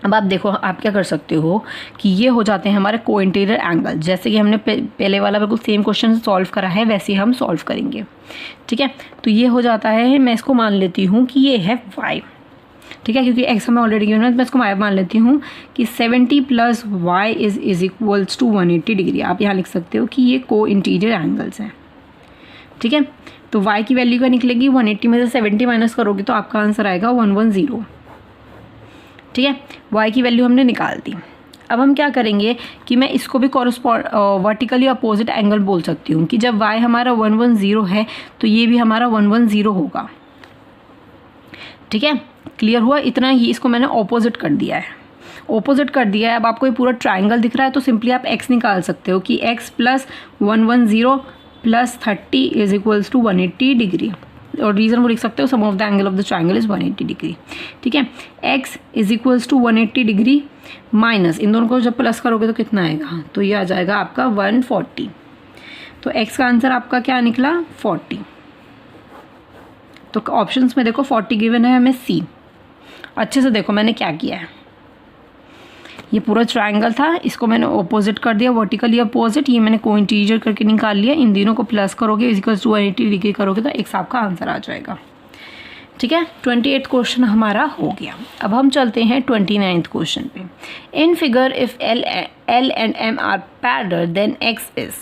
अब आप देखो आप क्या कर सकते हो कि ये हो जाते हैं हमारे को इंटीरियर एंगल, जैसे कि हमने पहले वाला बिल्कुल सेम क्वेश्चन सॉल्व करा है वैसे ही हम सॉल्व करेंगे, ठीक है। तो ये हो जाता है, मैं इसको मान लेती हूँ कि ये है y, ठीक है, क्योंकि x हमें ऑलरेडी गिवन है, मैं इसको मान लेती हूँ कि 70 plus y is equals to 180 degree. आप यहाँ लिख सकते हो कि ये को इंटीरियर एंगल्स हैं, ठीक है। तो y की वैल्यू क्या निकलेगी, 180 में से 70 माइनस करोगे तो आपका आंसर आएगा 110, ठीक है। y की वैल्यू हमने निकाल दी। अब हम क्या करेंगे कि मैं इसको भी वर्टिकली अपोजिट एंगल बोल सकती हूँ कि जब y हमारा 110 है तो ये भी हमारा 110 होगा, ठीक है। क्लियर हुआ, इतना ही, इसको मैंने ऑपोजिट कर दिया है, ऑपोजिट कर दिया है। अब आपको ये पूरा ट्राइंगल दिख रहा है तो सिंपली आप x निकाल सकते हो कि x plus 110 plus 30 is equals to 180 degree, और रीज़न वो लिख सकते हो sum of the angle of the triangle is 180 degree, ठीक है। x is equals to 180 degree minus इन दोनों को जब प्लस करोगे तो कितना आएगा, तो ये आ जाएगा आपका 140। तो x का आंसर आपका क्या निकला 40। तो ऑप्शंस में देखो 40 गिवन है हमें C। अच्छे से देखो मैंने क्या किया है, ये पूरा ट्रायंगल था, इसको मैंने ऑपोजिट कर दिया, वर्टिकली अपोजिट, ये मैंने को इंटीरियर करके निकाल लिया। इन तीनों को प्लस करोगे इक्वल्स टू 180 डिग्री करोगे तो एक आपका आंसर आ जाएगा, ठीक है। 28th क्वेश्चन हमारा हो गया। अब हम चलते हैं 29th क्वेश्चन पे। In figure if L and M are parallel then X is.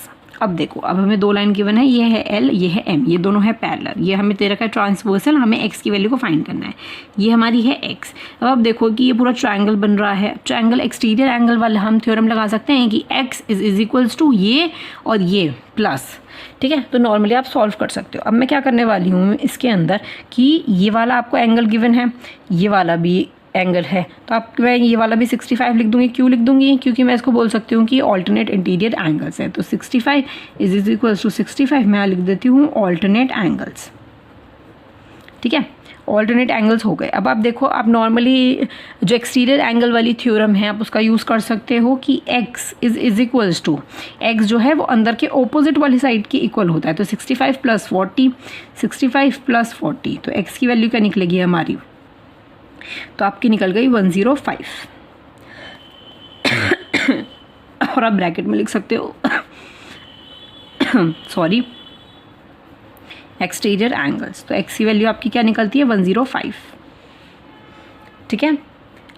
अब देखो, अब हमें दो लाइन गिवन है, ये है L, ये है M, ये दोनों है पैरेलल, ये हमें दे रखा है ट्रांसवर्सल, हमें X की वैल्यू को फाइंड करना है, ये हमारी है X। अब आप देखो कि ये पूरा ट्रायंगल बन रहा है, ट्रायंगल एक्सटीरियर एंगल वाला हम थ्योरम लगा सकते हैं कि X इज इक्वल्स टू ये और ये प्लस, ठीक है। तो नॉर्मली आप सॉल्व कर सकते हो। अब मैं क्या करने वाली हूँ इसके अंदर कि ये वाला आपको एंगल गिवन है, ये वाला भी एंगल है, तो आप मैं ये वाला भी 65 लिख दूंगी। क्यों लिख दूंगी, क्योंकि मैं इसको बोल सकती हूँ कि ऑल्टरनेट इंटीरियर एंगल्स है। तो 65 इज इक्वल्स टू 65 मैं लिख देती हूँ ऑल्टरनेट एंगल्स, ठीक है, ऑल्टरनेट एंगल्स हो गए। अब आप देखो, आप नॉर्मली जो एक्सटीरियर एंगल वाली थ्योरम है आप उसका यूज़ कर सकते हो कि x is equals to, x जो है वो अंदर के ऑपोजिट वाली साइड के इक्वल होता है। तो 65 प्लस 40, 65 प्लस 40, तो x की वैल्यू क्या निकलेगी हमारी, तो आपकी निकल गई 105। और आप ब्रैकेट में लिख सकते हो सॉरी एक्सटीरियर एंगल्स, तो x की वैल्यू आपकी क्या निकलती है 105, ठीक है।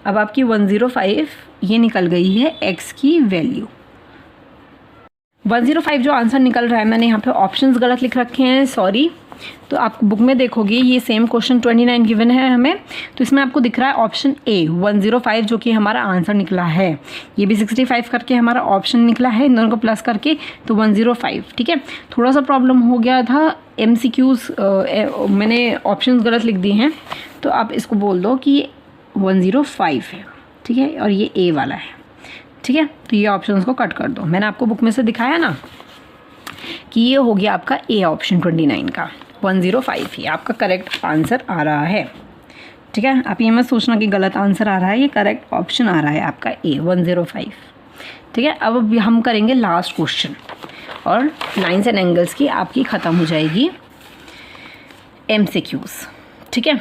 अब आपकी 105 ये निकल गई है x की वैल्यू। 105 जो आंसर निकल रहा है, मैंने यहाँ पे ऑप्शंस गलत लिख रखे हैं, सॉरी। तो आप बुक में देखोगे ये सेम क्वेश्चन 29 गिवन है हमें, तो इसमें आपको दिख रहा है ऑप्शन ए 105 जो कि हमारा आंसर निकला है। ये भी 65 करके हमारा ऑप्शन निकला है, इन दोनों को प्लस करके तो 105, ठीक है। थोड़ा सा प्रॉब्लम हो गया था, MCQs मैंने ऑप्शंस गलत लिख दिए हैं, तो आप इसको बोल दो कि 105 है, ठीक है, और ये ए वाला है, ठीक है। तो ये ऑप्शंस को कट कर दो, मैंने आपको बुक में से दिखाया ना कि ये हो गया आपका ए ऑप्शन 29 का 105 ही आपका करेक्ट आंसर आ रहा है, ठीक है। आप ये मत सोचना कि गलत आंसर आ रहा है, ये करेक्ट ऑप्शन आ रहा है आपका ए 105, ठीक है। अब हम करेंगे लास्ट क्वेश्चन और लाइन्स एंड एंगल्स की आपकी ख़त्म हो जाएगी MCQs, ठीक है।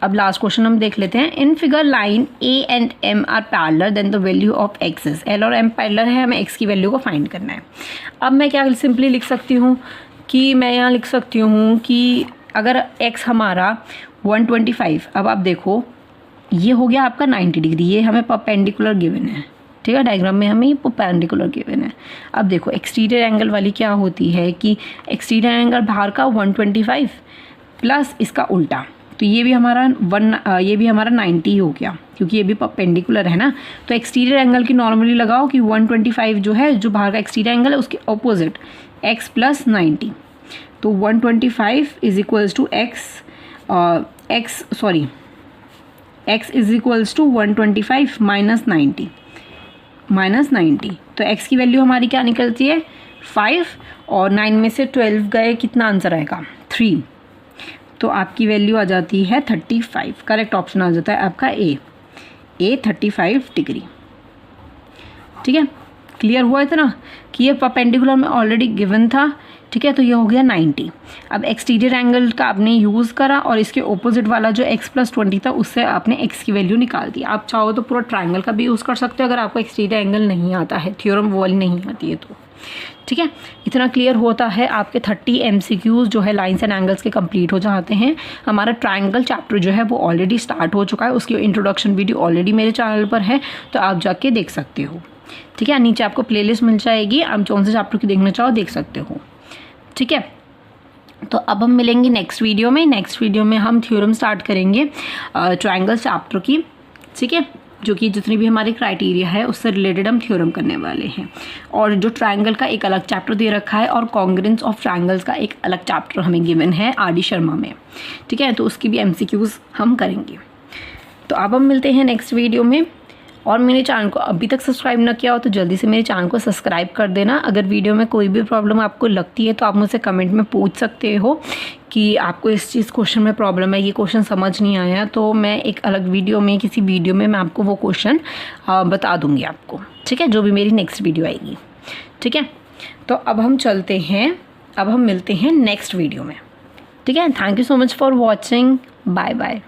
अब लास्ट क्वेश्चन हम देख लेते हैं। In figure line A and M are parallel then the value of X is. L और M पैरेलल है, हमें X की वैल्यू को फाइंड करना है। अब मैं क्या सिंपली लिख सकती हूँ कि मैं यहाँ लिख सकती हूँ कि अगर X हमारा 125, अब आप देखो ये हो गया आपका 90 डिग्री, ये हमें परपेंडिकुलर गिवन है, ठीक है, डायग्राम में हमें ये परपेंडिकुलर गिवन है। अब देखो एक्सटीरियर एंगल वाली क्या होती है कि एक्सटीरियर एंगल बाहर का 125 प्लस इसका उल्टा, तो ये भी हमारा 90 हो गया क्योंकि ये भी परपेंडिकुलर है ना। तो एक्सटीरियर एंगल की नॉर्मली लगाओ कि 125 जो है जो बाहर का एक्सटीरियर एंगल है उसके ऑपोजिट x प्लस 90, तो 125 is equals to x is equals to 125 minus 90, तो x की वैल्यू हमारी क्या निकलती है 5, और 9 में से 12 गए, कितना आंसर आएगा 3। तो आपकी वैल्यू आ जाती है 35। करेक्ट ऑप्शन आ जाता है आपका ए 35 डिग्री। ठीक है, क्लियर हुआ इतना कि ये परपेंडिकुलर में ऑलरेडी गिवन था। ठीक है, तो ये हो गया 90। अब एक्सटीरियर एंगल का आपने यूज़ करा और इसके ऑपोजिट वाला जो x + 20 था उससे आपने x की वैल्यू निकाल दी। आप चाहो तो पूरा ट्रायंगल का भी यूज़ कर सकते हो अगर आपको एक्सटीरियर एंगल नहीं आता है, थ्योरम वो वाली नहीं आती है तो। ठीक है, इतना क्लियर होता है आपके 30 MCQs जो है लाइन्स एंड एंगल्स के कंप्लीट हो जाते हैं। हमारा ट्रायंगल चैप्टर जो है वो ऑलरेडी स्टार्ट हो चुका है, उसकी इंट्रोडक्शन वीडियो ऑलरेडी मेरे चैनल पर है, तो आप जाके देख सकते हो। ठीक है, नीचे आपको प्लेलिस्ट मिल जाएगी, आप कौन से चैप्टर की देखना चाहो देख सकते हो। ठीक है, तो अब हम मिलेंगे नेक्स्ट वीडियो में। नेक्स्ट वीडियो में हम थ्योरम स्टार्ट करेंगे ट्रायंगल चैप्टर की। ठीक है, जो कि जितनी भी हमारी क्राइटेरिया है उससे रिलेटेड हम थ्योरम करने वाले हैं। और जो ट्रायंगल का एक अलग चैप्टर दे रखा है और कॉन्ग्रुएंस ऑफ ट्रायंगल्स का एक अलग चैप्टर हमें गिवन है RD शर्मा में। ठीक है, तो उसकी भी MCQs हम करेंगे। तो अब हम मिलते हैं नेक्स्ट वीडियो में। और मेरे चैनल को अभी तक सब्सक्राइब ना किया हो तो जल्दी से मेरे चैनल को सब्सक्राइब कर देना। अगर वीडियो में कोई भी प्रॉब्लम आपको लगती है तो आप मुझसे कमेंट में पूछ सकते हो कि आपको इस चीज़ क्वेश्चन में प्रॉब्लम है, ये क्वेश्चन समझ नहीं आया, तो मैं एक अलग वीडियो में किसी वीडियो में मैं आपको वो क्वेश्चन बता दूँगी आपको। ठीक है, जो भी मेरी नेक्स्ट वीडियो आएगी। ठीक है, तो अब हम चलते हैं, अब हम मिलते हैं नेक्स्ट वीडियो में। ठीक है, thank you so much for watching, bye bye.